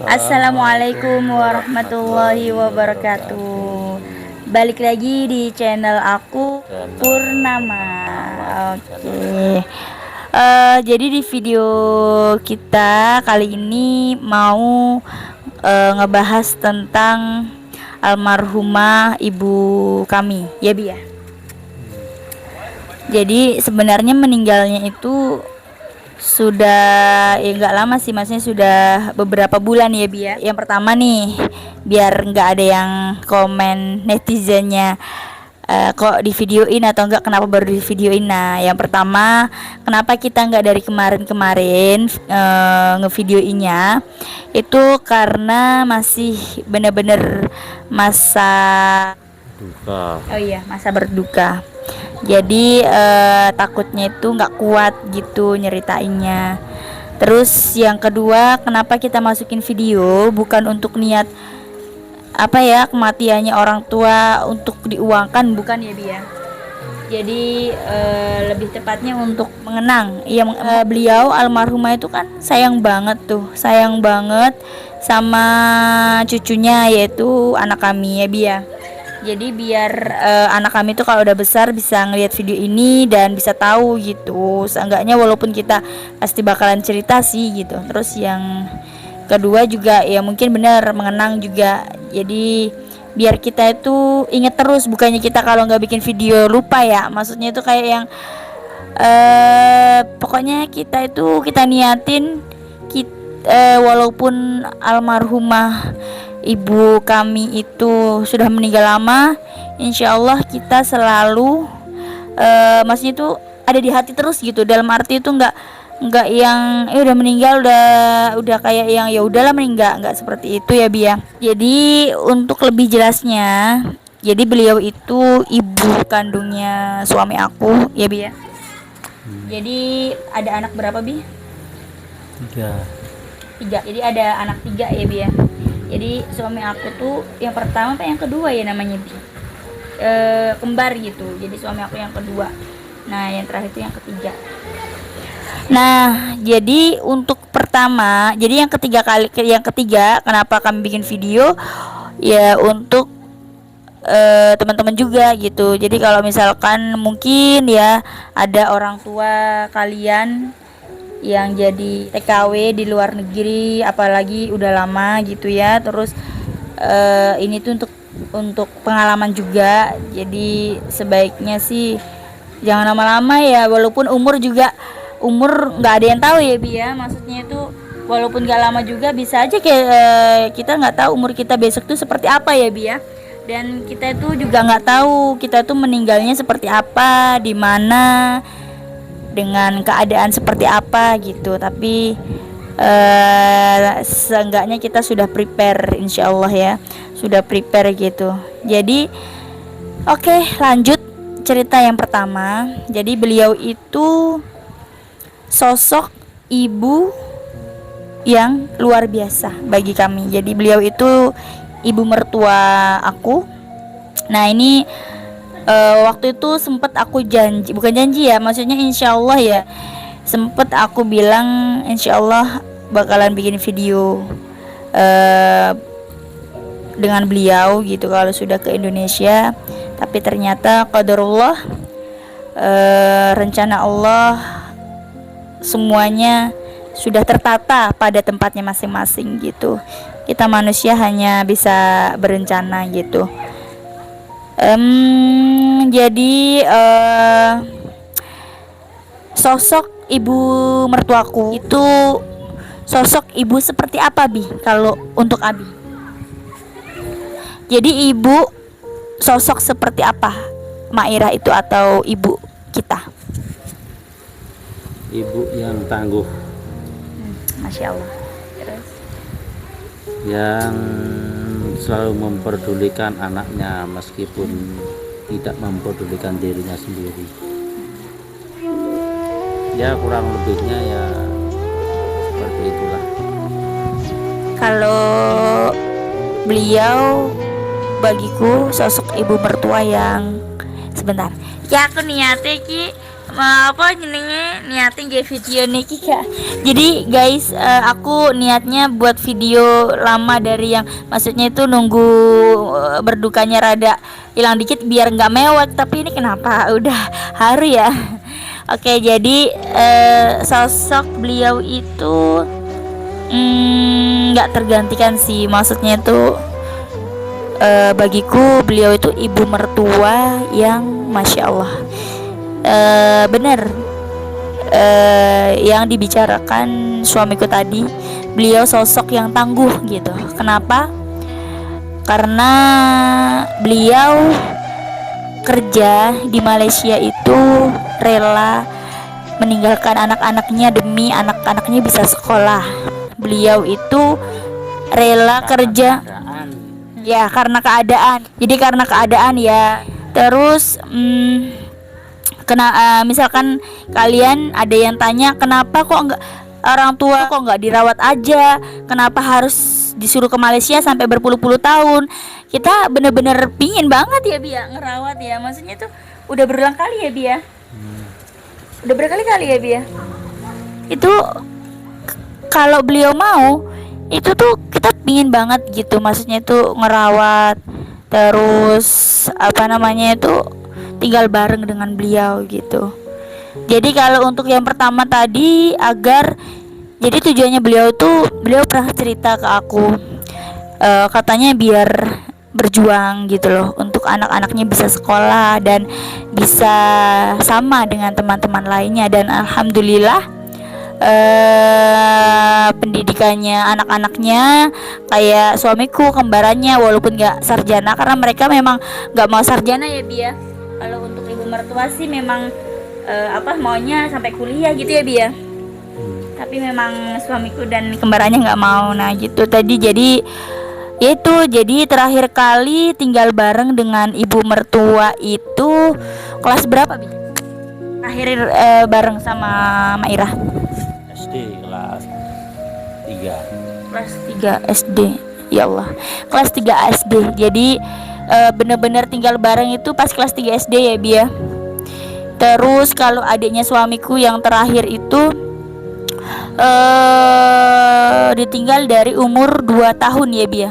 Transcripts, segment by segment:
Assalamualaikum warahmatullahi wabarakatuh. Balik lagi di channel aku Purnama. Oke. Jadi di video kita kali ini mau ngebahas tentang almarhumah ibu kami, ya Bi ya. Jadi sebenarnya meninggalnya itu sudah ya nggak lama sih, maksudnya sudah beberapa bulan ya Bi ya. Yang pertama nih, biar nggak ada yang komen netizennya kok di videoin atau enggak, kenapa baru di videoin. Nah, yang pertama, kenapa kita nggak dari kemarin-kemarin ngevideoinnya itu karena masih bener-bener masa duka. oh iya, masa berduka. Jadi takutnya itu nggak kuat gitu nyeritainnya. Terus yang kedua, kenapa kita masukin video bukan untuk niat apa ya, kematiannya orang tua untuk diuangkan, bukan ya Bi ya. Jadi lebih tepatnya untuk mengenang. Beliau almarhumah itu kan sayang banget sama cucunya, yaitu anak kami ya Bi ya. Jadi biar anak kami tuh kalau udah besar bisa ngelihat video ini dan bisa tahu gitu. Seenggaknya walaupun kita pasti bakalan cerita sih gitu. Terus yang kedua juga ya mungkin benar mengenang juga. Jadi biar kita itu inget terus, bukannya kita kalau nggak bikin video lupa ya. Maksudnya itu kayak yang pokoknya kita niatin walaupun almarhumah ibu kami itu sudah meninggal lama, insya Allah kita selalu maksudnya itu ada di hati terus gitu. Dalam arti itu nggak yang udah meninggal udah kayak yang ya udahlah meninggal, nggak seperti itu ya Bi ya. Jadi untuk lebih jelasnya, jadi beliau itu ibu kandungnya suami aku ya Bi ya. Jadi ada anak berapa Bi? Tiga. Jadi ada anak tiga ya Bi ya. Jadi suami aku tuh yang pertama apa yang kedua ya namanya Bi? Kembar gitu. Jadi suami aku yang kedua. Nah yang terakhir itu yang ketiga. Nah jadi untuk pertama, jadi yang ketiga kenapa kami bikin video ya untuk teman-teman juga gitu. Jadi kalau misalkan mungkin ya ada orang tua kalian yang jadi TKW di luar negeri, apalagi udah lama gitu ya. Terus ini tuh untuk pengalaman juga. Jadi sebaiknya sih jangan lama-lama ya, walaupun umur nggak ada yang tahu ya Bi ya. Maksudnya itu walaupun nggak lama juga bisa aja kayak kita nggak tahu umur kita besok tuh seperti apa ya Bi ya. Dan kita itu juga nggak tahu kita tuh meninggalnya seperti apa, di mana, dengan keadaan seperti apa gitu. Tapi seenggaknya kita sudah prepare, insya Allah ya, sudah prepare gitu. Jadi oke, lanjut cerita yang pertama. Jadi beliau itu sosok ibu yang luar biasa bagi kami. Jadi beliau itu ibu mertua aku. Nah ini waktu itu sempet aku bukan janji ya, maksudnya insya Allah ya, sempet aku bilang insya Allah bakalan bikin video dengan beliau gitu kalau sudah ke Indonesia. Tapi ternyata qadarullah, rencana Allah, semuanya sudah tertata pada tempatnya masing-masing gitu. Kita manusia hanya bisa berencana gitu. Jadi sosok ibu mertuaku itu sosok ibu seperti apa Bi kalau untuk Abi? Jadi ibu sosok seperti apa Maira itu atau ibu kita? Ibu yang tangguh, Masya Allah. Terus? yang selalu memperdulikan anaknya meskipun tidak memperdulikan dirinya sendiri. Ya kurang lebihnya ya seperti itulah. Kalau beliau bagiku sosok ibu mertua yang sebentar. Ya aku niatnya ki apa jenenge niatin kayak video nih Kak. Jadi guys, aku niatnya buat video lama dari yang maksudnya itu nunggu berdukanya rada hilang dikit biar nggak mewek, tapi ini kenapa udah haru ya. Oke, jadi sosok beliau itu nggak tergantikan sih, maksudnya itu bagiku beliau itu ibu mertua yang masya Allah. Benar yang dibicarakan suamiku tadi, beliau sosok yang tangguh gitu. Kenapa? Karena beliau kerja di Malaysia itu rela meninggalkan anak-anaknya demi anak-anaknya bisa sekolah. Beliau itu rela kerja ya karena keadaan. Jadi karena keadaan ya. Terus misalkan kalian ada yang tanya kenapa kok enggak orang tua kok nggak dirawat aja, kenapa harus disuruh ke Malaysia sampai berpuluh-puluh tahun. Kita bener-bener pingin banget ya Bia ngerawat ya, maksudnya tuh udah berulang kali ya Bia, udah berkali-kali ya Bia. Itu kalau beliau mau itu tuh kita pingin banget gitu, maksudnya tuh ngerawat, terus apa namanya itu tinggal bareng dengan beliau gitu. Jadi kalau untuk yang pertama tadi jadi tujuannya beliau tuh, beliau pernah cerita ke aku, katanya biar berjuang gitu loh untuk anak-anaknya bisa sekolah dan bisa sama dengan teman-teman lainnya. Dan alhamdulillah pendidikannya anak-anaknya kayak suamiku, kembarannya walaupun gak sarjana, karena mereka memang gak mau sarjana ya Bia. Kalau untuk ibu mertua sih memang maunya sampai kuliah gitu ya Bia. Tapi memang suamiku dan kembarannya nggak mau. Nah gitu tadi, jadi itu jadi terakhir kali tinggal bareng dengan ibu mertua itu kelas berapa Bi? Terakhir bareng sama Maira SD kelas 3. Kelas 3 SD. Ya Allah, kelas 3 SD. Jadi bener-bener tinggal bareng itu pas kelas 3 SD ya Bia. Terus kalau adiknya suamiku yang terakhir itu ditinggal dari umur 2 tahun ya Bia.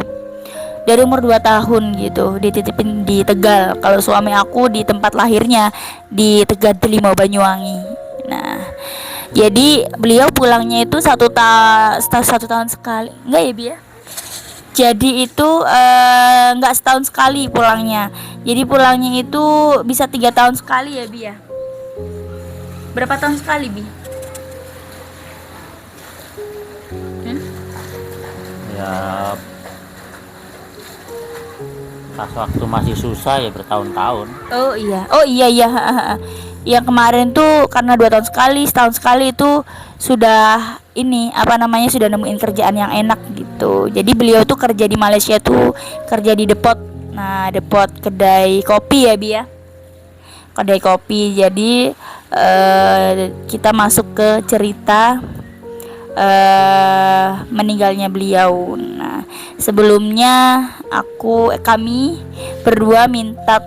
Dari umur 2 tahun gitu, dititipin di Tegal. Kalau suami aku di tempat lahirnya di Tegal Limau Banyuwangi. Nah, jadi beliau pulangnya itu satu tahun sekali, enggak ya Bia? Jadi itu enggak setahun sekali pulangnya. Jadi pulangnya itu bisa 3 tahun sekali ya Bia. Berapa tahun sekali Bi? Ya pas waktu masih susah ya bertahun-tahun. Oh iya yang kemarin tuh karena 2 tahun sekali, setahun sekali itu sudah sudah nemuin kerjaan yang enak gitu. Jadi beliau tuh kerja di Malaysia tuh kerja di depot. Nah depot kedai kopi ya Bia, kedai kopi. Jadi kita masuk ke cerita meninggalnya beliau. Nah sebelumnya kami berdua minta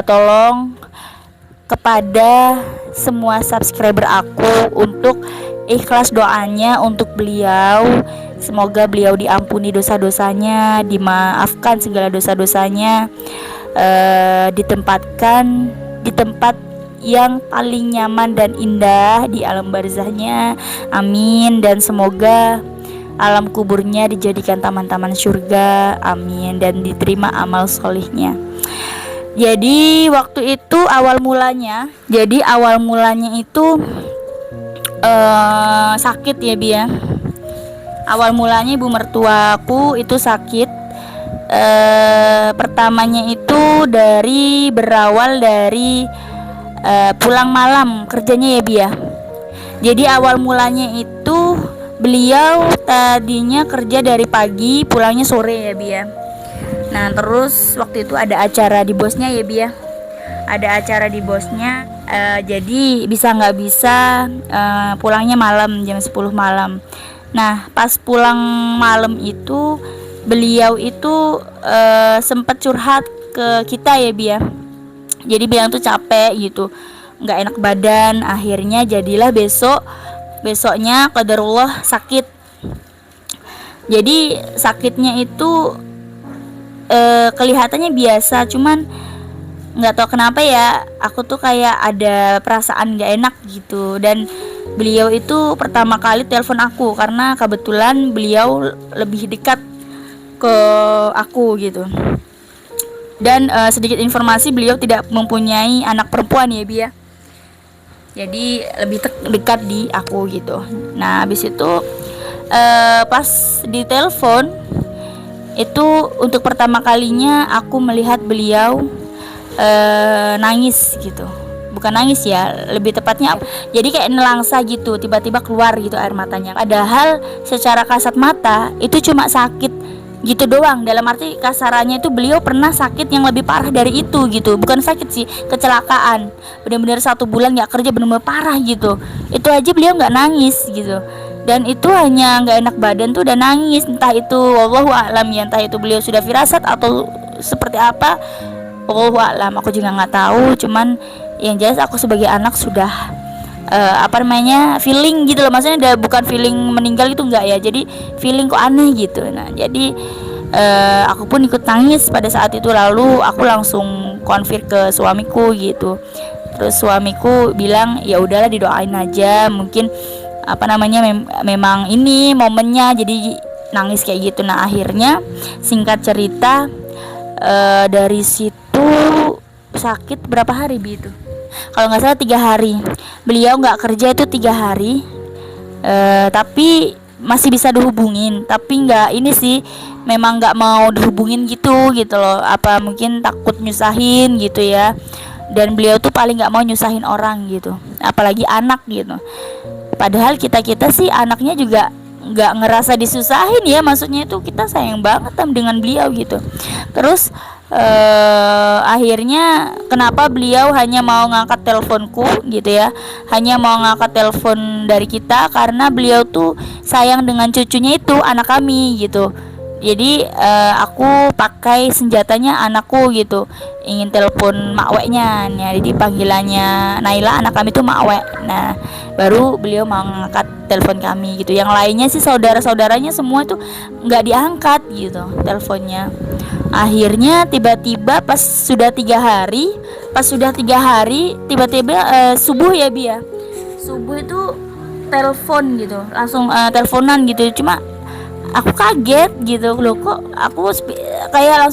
tolong kepada semua subscriber aku untuk ikhlas doanya untuk beliau. Semoga beliau diampuni dosa-dosanya, dimaafkan segala dosa-dosanya, ditempatkan di tempat yang paling nyaman dan indah di alam barzahnya. Amin. Dan semoga alam kuburnya dijadikan taman-taman surga. Amin. Dan diterima amal solihnya. Jadi waktu itu awal mulanya itu sakit ya Bia. Awal mulanya ibu mertuaku itu sakit. Pertamanya itu berawal dari pulang malam kerjanya ya Bia. Jadi awal mulanya itu beliau tadinya kerja dari pagi, pulangnya sore ya Bia. Nah terus waktu itu ada acara di bosnya ya Bia, ada acara di bosnya, jadi bisa nggak bisa pulangnya malam, jam 10 malam. Nah pas pulang malam itu beliau itu sempat curhat ke kita ya Bia. Jadi bilang tuh capek gitu, nggak enak badan. Akhirnya jadilah besoknya qadarullah sakit. Jadi sakitnya itu kelihatannya biasa, cuman nggak tahu kenapa ya aku tuh kayak ada perasaan nggak enak gitu. Dan beliau itu pertama kali telepon aku karena kebetulan beliau lebih dekat ke aku gitu. Dan sedikit informasi, beliau tidak mempunyai anak perempuan ya Bi ya, jadi lebih dekat di aku gitu. Nah habis itu pas di telepon itu untuk pertama kalinya aku melihat beliau nangis gitu. Bukan nangis ya, lebih tepatnya jadi kayak nelangsa gitu, tiba-tiba keluar gitu air matanya. Padahal secara kasat mata itu cuma sakit gitu doang. Dalam arti kasarannya itu beliau pernah sakit yang lebih parah dari itu gitu. Bukan sakit sih, kecelakaan. Benar-benar 1 bulan nggak kerja, benar-benar parah gitu. Itu aja beliau nggak nangis gitu. Dan itu hanya nggak enak badan tuh udah nangis. Entah itu wallahu a'lam ya, entah itu beliau sudah firasat atau seperti apa, wallahu a'lam, aku juga nggak tahu. Cuman yang jelas aku sebagai anak sudah feeling gitu loh, maksudnya udah bukan feeling meninggal gitu enggak ya, jadi feeling kok aneh gitu. Nah jadi aku pun ikut nangis pada saat itu. Lalu aku langsung konfir ke suamiku gitu. Terus suamiku bilang ya udahlah didoain aja, mungkin memang ini momennya jadi nangis kayak gitu. Nah akhirnya singkat cerita dari situ sakit berapa hari Bi itu? Kalau nggak salah 3 hari. Beliau nggak kerja itu 3 hari, tapi masih bisa dihubungin. Tapi nggak ini sih, memang nggak mau dihubungin gitu loh. Apa mungkin takut nyusahin gitu ya. Dan beliau tuh paling nggak mau nyusahin orang gitu, apalagi anak gitu. Padahal kita sih anaknya juga nggak ngerasa disusahin ya, maksudnya itu kita sayang banget dengan beliau gitu. Terus akhirnya kenapa beliau hanya mau ngangkat teleponku gitu ya, hanya mau ngangkat telepon dari kita karena beliau tuh sayang dengan cucunya itu, anak kami gitu. Jadi aku pakai senjatanya anakku gitu, ingin telepon makweknya ya, jadi panggilannya Naila, anak kami tuh makwek. Nah baru beliau mau ngangkat telepon kami gitu. Yang lainnya sih saudara-saudaranya semua tuh nggak diangkat gitu teleponnya. Akhirnya tiba-tiba pas sudah 3 hari tiba-tiba subuh ya Bi ya, subuh itu telepon gitu, langsung teleponan gitu. Cuma aku kaget gitu loh, kok aku kayak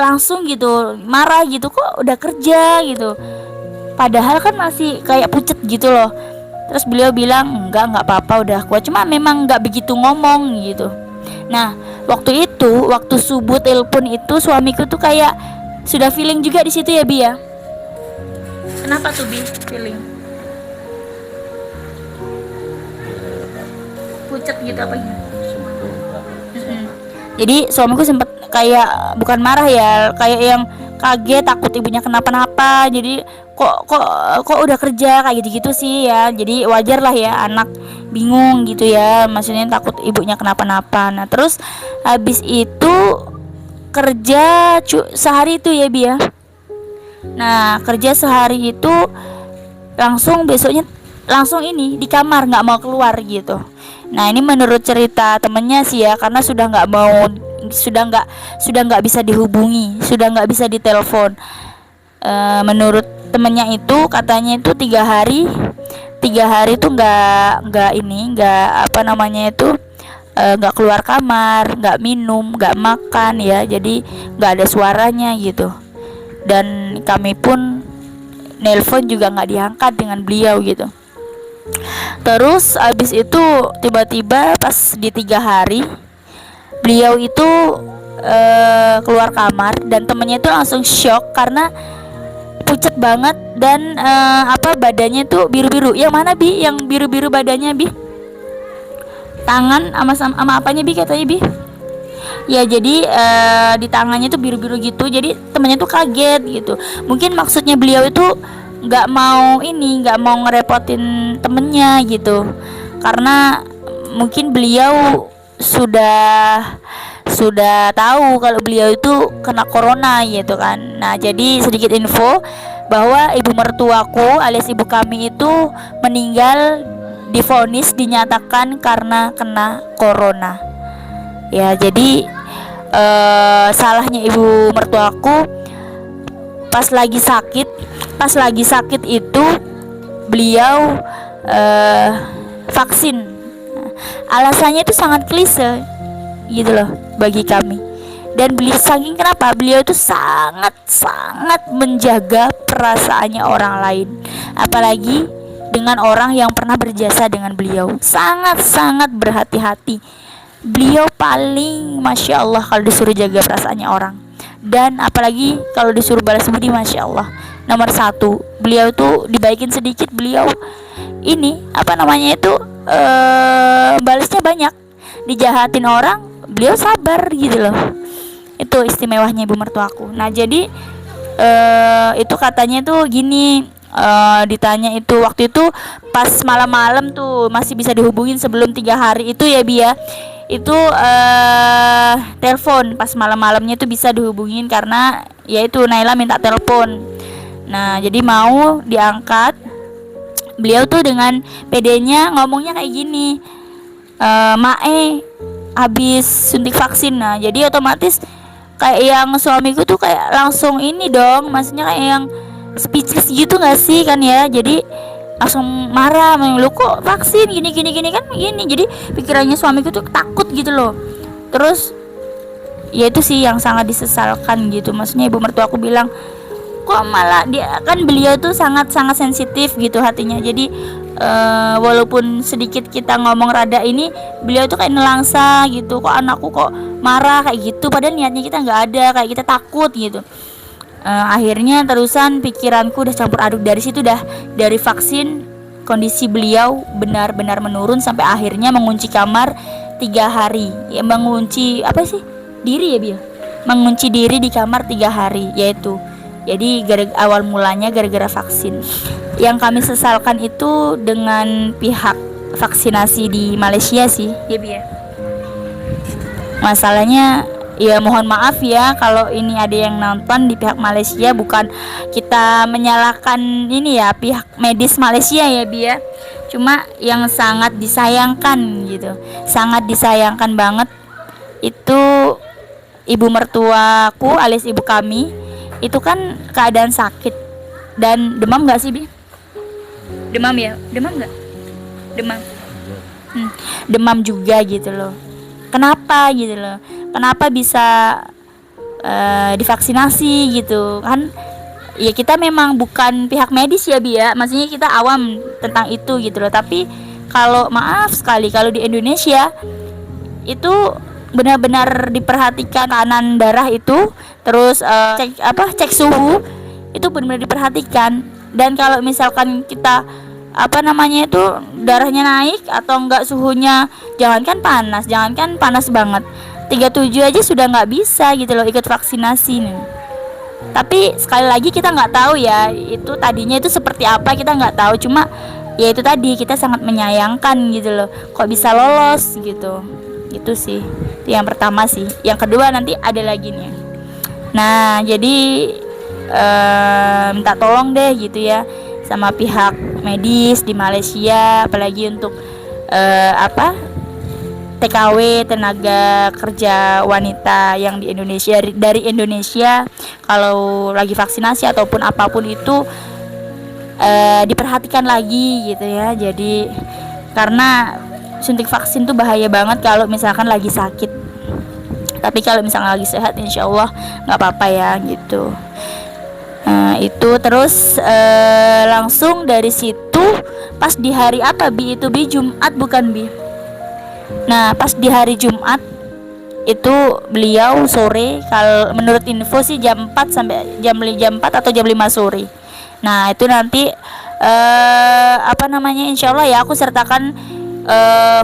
langsung gitu marah gitu, kok udah kerja gitu, padahal kan masih kayak pucet gitu loh. Terus beliau bilang enggak apa-apa, udah kuat, cuma memang nggak begitu ngomong gitu. Nah waktu subuh telepon itu suamiku tuh kayak sudah feeling juga di situ ya Bi ya. Kenapa tuh Bi feeling? Pucet gitu apa ya? Jadi suamiku sempat kayak bukan marah ya, kayak yang kaget, takut ibunya kenapa-napa. Jadi kok udah kerja kayak gitu-gitu sih ya. Jadi wajar lah ya anak bingung gitu ya, maksudnya takut ibunya kenapa-napa. Nah terus habis itu kerja sehari itu ya Bi ya. Nah kerja sehari itu besoknya langsung ini di kamar, nggak mau keluar gitu. Nah ini menurut cerita temennya sih ya, karena sudah nggak bisa dihubungi, sudah nggak bisa ditelepon. Menurut temennya itu katanya itu 3 hari itu nggak nggak keluar kamar, nggak minum, nggak makan ya, jadi nggak ada suaranya gitu. Dan kami pun nelpon juga nggak diangkat dengan beliau gitu. Terus abis itu tiba-tiba pas di 3 hari beliau itu keluar kamar, dan temennya itu langsung shock karena pucet banget dan badannya tuh biru-biru. Yang mana Bi? Yang biru-biru badannya Bi? Tangan sama apanya Bi katanya Bi? Ya jadi di tangannya tuh biru-biru gitu. Jadi temennya tuh kaget gitu. Mungkin maksudnya beliau itu nggak mau ngerepotin temennya gitu, karena mungkin beliau sudah tahu kalau beliau itu kena corona gitu kan. Nah jadi sedikit info, bahwa ibu mertuaku alias ibu kami itu meninggal, divonis dinyatakan karena kena corona. Ya, jadi salahnya ibu mertuaku pas lagi sakit itu beliau vaksin. Alasannya itu sangat klise gitu loh bagi kami. Dan beliau saking kenapa? Beliau itu sangat menjaga perasaannya orang lain, apalagi dengan orang yang pernah berjasa dengan beliau. Sangat berhati-hati. Beliau paling masya Allah kalau disuruh jaga perasaannya orang, dan apalagi kalau disuruh balas budi, masya Allah nomor satu. Beliau tuh dibaikin sedikit, beliau ini balasnya banyak. Dijahatin orang, beliau sabar gitu loh. Itu istimewanya ibu mertuaku. Nah, jadi itu katanya tuh gini, ditanya itu waktu itu pas malam-malam tuh masih bisa dihubungin sebelum 3 hari itu ya Bi ya. Itu telepon pas malam-malamnya tuh bisa dihubungin karena ya itu Naila minta telepon. Nah, jadi mau diangkat. Beliau tuh dengan pedenya ngomongnya kayak gini, Mae habis suntik vaksin. Nah, jadi otomatis kayak yang suamiku tuh kayak langsung ini dong, maksudnya kayak yang speechless gitu gak sih kan ya. Jadi langsung marah, lu kok vaksin gini kan begini. Jadi pikirannya suamiku tuh takut gitu loh. Terus ya itu sih yang sangat disesalkan gitu. Maksudnya ibu mertuaku bilang, kok malah dia, kan beliau tuh sangat sensitif gitu hatinya. Jadi walaupun sedikit kita ngomong rada ini, beliau tuh kayak nelangsa gitu, kok anakku kok marah kayak gitu, padahal niatnya kita nggak ada, kayak kita takut gitu. Akhirnya terusan pikiranku udah campur aduk. Dari situ dari vaksin kondisi beliau benar-benar menurun sampai akhirnya mengunci kamar 3 hari. Ya, mengunci diri ya Bia, mengunci diri di kamar 3 hari yaitu. Jadi awal mulanya gara-gara vaksin. Yang kami sesalkan itu dengan pihak vaksinasi di Malaysia sih ya Bia. Masalahnya ya mohon maaf ya kalau ini ada yang nonton di pihak Malaysia, bukan kita menyalahkan ini ya pihak medis Malaysia ya Bia. Cuma yang sangat disayangkan gitu, sangat disayangkan banget itu ibu mertuaku alias ibu kami itu kan keadaan sakit dan demam gak sih Bi? Demam ya? Demam gak? Demam demam juga gitu loh. Kenapa gitu loh? Kenapa bisa divaksinasi gitu kan? Ya kita memang bukan pihak medis ya Bi ya, maksudnya kita awam tentang itu gitu loh. Tapi kalau maaf sekali kalau di Indonesia itu benar-benar diperhatikan tekanan darah itu, terus cek suhu itu benar-benar diperhatikan. Dan kalau misalkan kita itu darahnya naik atau enggak, suhunya jangankan panas banget 37 aja sudah nggak bisa gitu loh ikut vaksinasi nih. Tapi sekali lagi kita nggak tahu ya itu tadinya itu seperti apa, kita nggak tahu. Cuma ya itu tadi, kita sangat menyayangkan gitu loh, kok bisa lolos gitu. Itu sih itu yang pertama sih. Yang kedua nanti ada lagi nih. Nah, jadi minta tolong deh gitu ya sama pihak medis di Malaysia, apalagi untuk TKW, tenaga kerja wanita yang di Indonesia, dari Indonesia, kalau lagi vaksinasi ataupun apapun itu diperhatikan lagi gitu ya. Jadi karena suntik vaksin tuh bahaya banget kalau misalkan lagi sakit. Tapi kalau misalkan lagi sehat, insya Allah nggak apa-apa ya gitu. Itu terus langsung dari situ pas di hari apa Bi? Itu Bi Jumat bukan Bi? Nah, pas di hari Jumat itu beliau sore, kalau menurut info sih jam 4 sampai jam 4 atau jam 5 sore. Nah, itu nanti insya Allah ya aku sertakan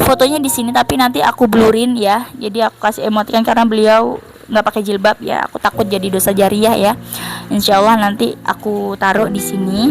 fotonya di sini, tapi nanti aku blurin ya. Jadi aku kasih emoticon karena beliau nggak pakai jilbab ya, aku takut jadi dosa jariah ya. Insya Allah nanti aku taruh di sini.